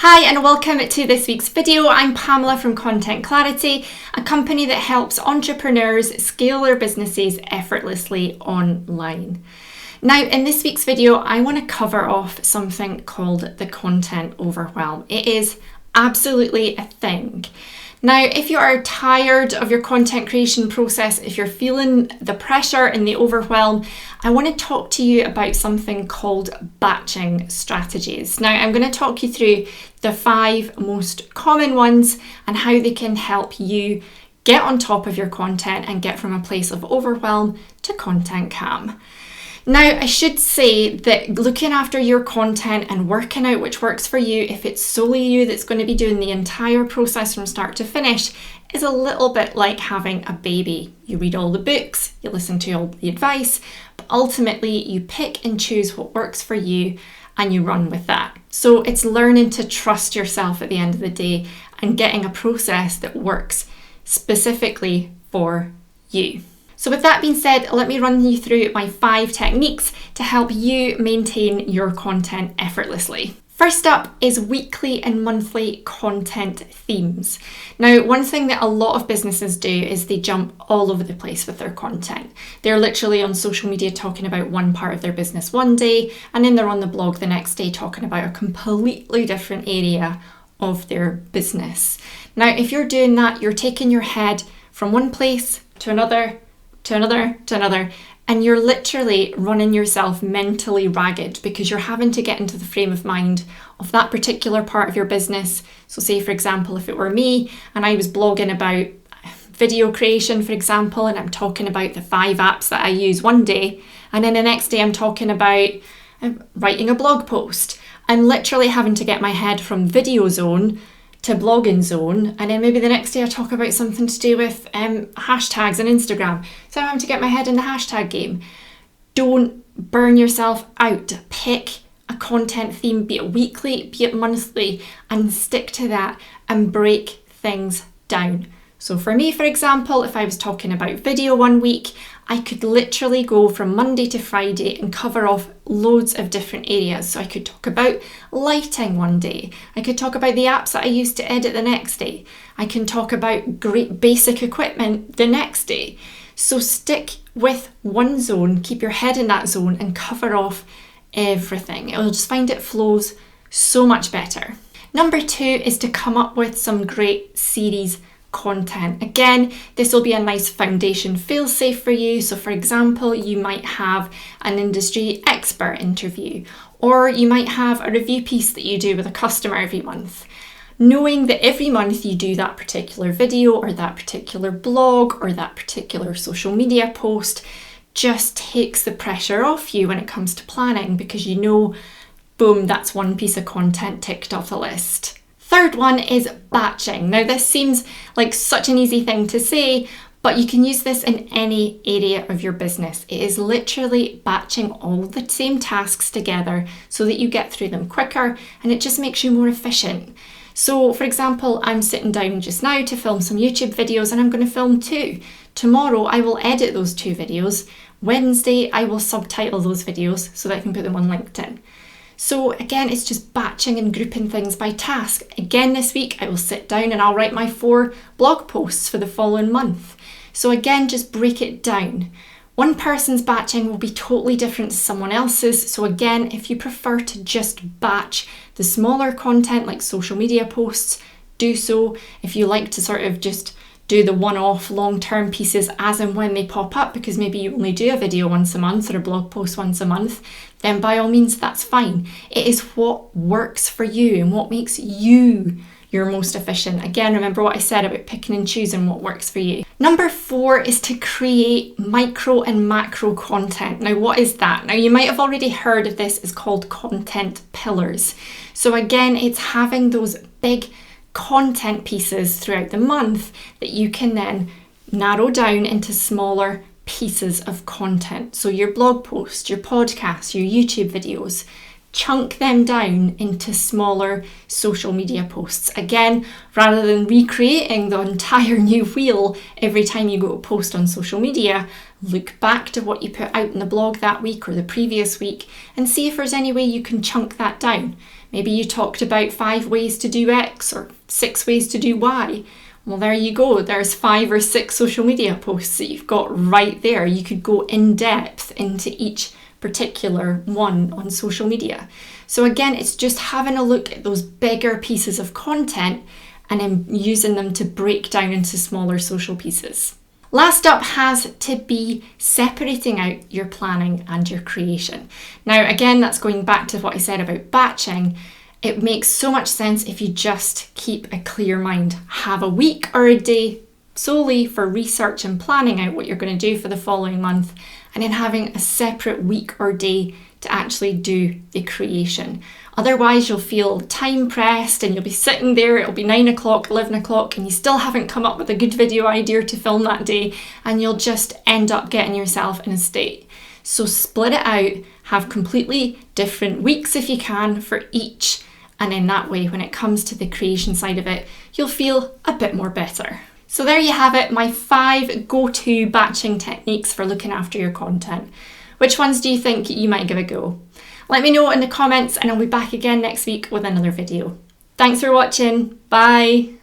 Hi and welcome to this week's video. I'm Pamela from Content Clarity, a company that helps entrepreneurs scale their businesses effortlessly online. Now, in this week's video, I want to cover off something called the content overwhelm. It is absolutely a thing. Now, if you are tired of your content creation process, if you're feeling the pressure and the overwhelm, I want to talk to you about something called batching strategies. Now, I'm going to talk you through the 5 most common ones and how they can help you get on top of your content and get from a place of overwhelm to content calm. Now, I should say that looking after your content and working out which works for you, if it's solely you that's going to be doing the entire process from start to finish, is a little bit like having a baby. You read all the books, you listen to all the advice, but ultimately you pick and choose what works for you and you run with that. So it's learning to trust yourself at the end of the day and getting a process that works specifically for you. So with that being said, let me run you through my 5 techniques to help you maintain your content effortlessly. First up is weekly and monthly content themes. Now, one thing that a lot of businesses do is they jump all over the place with their content. They're literally on social media talking about one part of their business one day, and then they're on the blog the next day talking about a completely different area of their business. Now, if you're doing that, you're taking your head from one place to another, and you're literally running yourself mentally ragged because you're having to get into the frame of mind of that particular part of your business. So say, for example, if it were me and I was blogging about video creation, for example, and I'm talking about the 5 apps that I use one day, and then the next day I'm talking about writing a blog post. I'm literally having to get my head from video zone to blogging zone, and then maybe the next day I talk about something to do with hashtags on Instagram. So I'm having to get my head in the hashtag game. Don't burn yourself out. Pick a content theme, be it weekly, be it monthly, and stick to that and break things down. So for me, for example, if I was talking about video one week, I could literally go from Monday to Friday and cover off loads of different areas. So I could talk about lighting one day. I could talk about the apps that I use to edit the next day. I can talk about great basic equipment the next day. So stick with one zone, keep your head in that zone and cover off everything. You'll just find it flows so much better. Number 2 is to come up with some great series content. Again, this will be a nice foundation fail-safe for you. So for example, you might have an industry expert interview, or you might have a review piece that you do with a customer every month. Knowing that every month you do that particular video or that particular blog or that particular social media post just takes the pressure off you when it comes to planning, because you know, boom, that's one piece of content ticked off the list. Third one is batching. Now, this seems like such an easy thing to say, but you can use this in any area of your business. It is literally batching all the same tasks together so that you get through them quicker, and it just makes you more efficient. So for example, I'm sitting down just now to film some YouTube videos, and I'm going to film 2. Tomorrow I will edit those 2 videos. Wednesday I will subtitle those videos so that I can put them on LinkedIn. So again, it's just batching and grouping things by task. Again, this week I will sit down and I'll write my 4 blog posts for the following month. So again, just break it down. One person's batching will be totally different to someone else's. So again, if you prefer to just batch the smaller content like social media posts, do so. If you like to sort of just do the one-off long-term pieces as and when they pop up, because maybe you only do a video once a month or a blog post once a month, then by all means, that's fine. It is what works for you and what makes you your most efficient. Again, remember what I said about picking and choosing what works for you. Number 4 is to create micro and macro content. Now, what is that? Now, you might have already heard of this. It's called content pillars. So again, it's having those big content pieces throughout the month that you can then narrow down into smaller pieces of content. So your blog post, your podcast, your YouTube videos, chunk them down into smaller social media posts. Again, rather than recreating the entire new wheel every time you go to post on social media, look back to what you put out in the blog that week or the previous week and see if there's any way you can chunk that down. Maybe you talked about 5 ways to do X or 6 ways to do Y. Well, there you go. There's 5 or 6 social media posts that you've got right there. You could go in depth into each particular one on social media. So again, it's just having a look at those bigger pieces of content and then using them to break down into smaller social pieces. Last up has to be separating out your planning and your creation. Now, again, that's going back to what I said about batching. It makes so much sense if you just keep a clear mind. Have a week or a day solely for research and planning out what you're going to do for the following month, and then having a separate week or day to actually do the creation. Otherwise, you'll feel time pressed and you'll be sitting there, it'll be 9 o'clock, 11 o'clock, and you still haven't come up with a good video idea to film that day, and you'll just end up getting yourself in a state. So split it out, have completely different weeks if you can for each, and in that way, when it comes to the creation side of it, you'll feel a bit more better. So there you have it, my 5 go-to batching techniques for looking after your content. Which ones do you think you might give a go? Let me know in the comments and I'll be back again next week with another video. Thanks for watching. Bye.